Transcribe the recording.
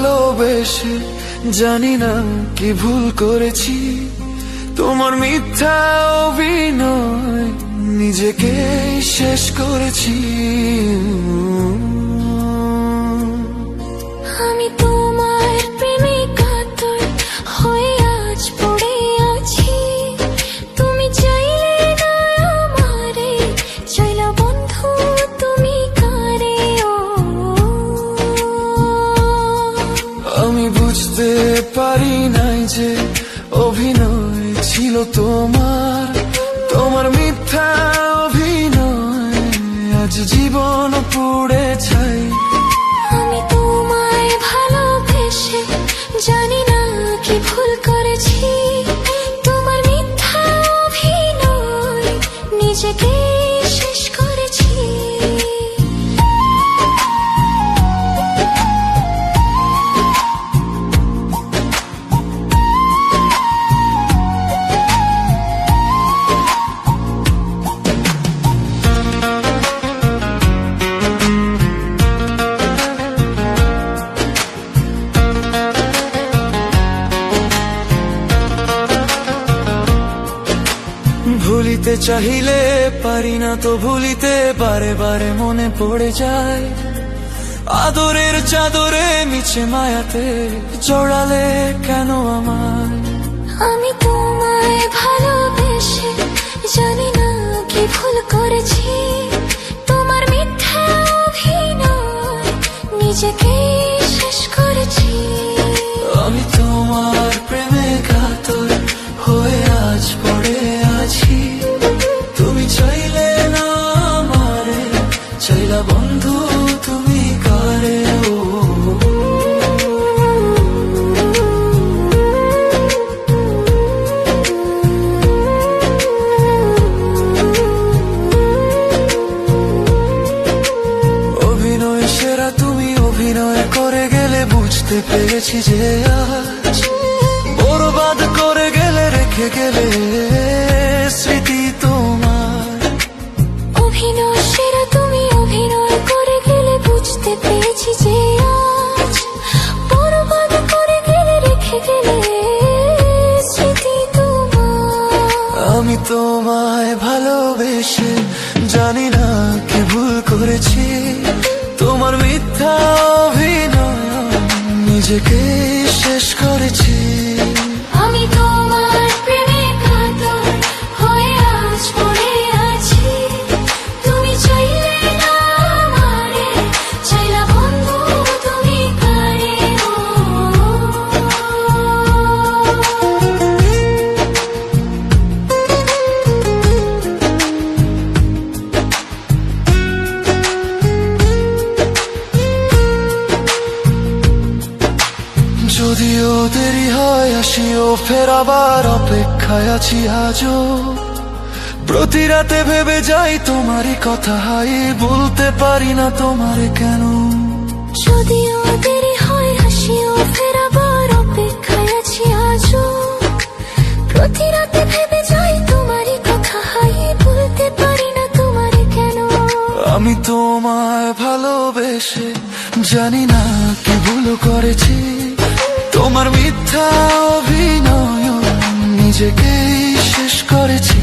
ভালোবেসে জানি না কি ভুল করেছি, তোমার মিথ্যা অভিনয় নিজেকে শেষ করেছি। আমি তোমার প্রেমে কাতর হয়ে আজ পড়ে আছি, তুমি চাইলে না আমারে, চাইলা বন্ধু তুমি কারে। ও আমি বুঝতে পারি নাই যে অভিনয় ছিল তোমার, তোমার মিথ্যা অভিনয় আজ জীবন পুড়ে ছাই। আমি তোমায় ভালোবেসে জানি না কি ভুল করেছি, তোমার মিথ্যা অভিনয় নিজেকে শেষ করেছি। ভুলিতে চাহিলে পারি না তো ভুলিতে, বারে বারে মনে পড়ে যায় আদরের চাদরে মিছে মায়াতে জড়ালে কেন আমায়। আমি তোমায় ভালোবেসে জানি না কি ভুল করেছি, তোমার মিথ্যা অভিনয় নিজেকে শেষ করেছি। আমি তোমার প্রেমে কাতর হয়ে আজ পড়ে আছি, তুমি চাইলে না আমারে, চাইলা বন্ধু তুমি কারে। ও অভিনয় সেরা তুমি অভিনয় করে গেলে, বুঝতে পেরেছি যে আজ বরবাদ করে গেলে, রেখে গেলে স্মৃতি তোমার। অভিনয় সেরা তুমি অভিনয় করে গেলে, বুঝতে পেরেছি যে আজ বরবাদ করে গেলে, রেখে গেলে স্মৃতি তোমার। আমি তোমায় ভালোবেসে জানি না কি ভুল করেছি, তোমার মিথ্যা অভিনয় নিজেকে শেষ করেছি। আমি তোমার প্রেমে কাতর হয়ে আজ পড়ে আছি, তুমি চাইলে না আমারে, চাইলা বন্ধু তুমি কারে। ও যদিও দেরি হয় আসিও ফের আবার অপেক্ষায় আছি আজও, প্রতি রাতে ভেবে যাই তোমারই কথা, হাই বলতে পারি না তোমারে কেন। যদিও দেরি হয় হাসিও ফের আবার অপেক্ষায় আছি আজও, প্রতি রাতে ভেবে যাই তোমারই কথা, হাই বলতে পারি না তোমারে কেন। আমি তোমায় ভালোবেসে জানি না কি ভুল করেছি, তোমার মিথ্যা অভিনয় নিজেকেই শেষ করেছি।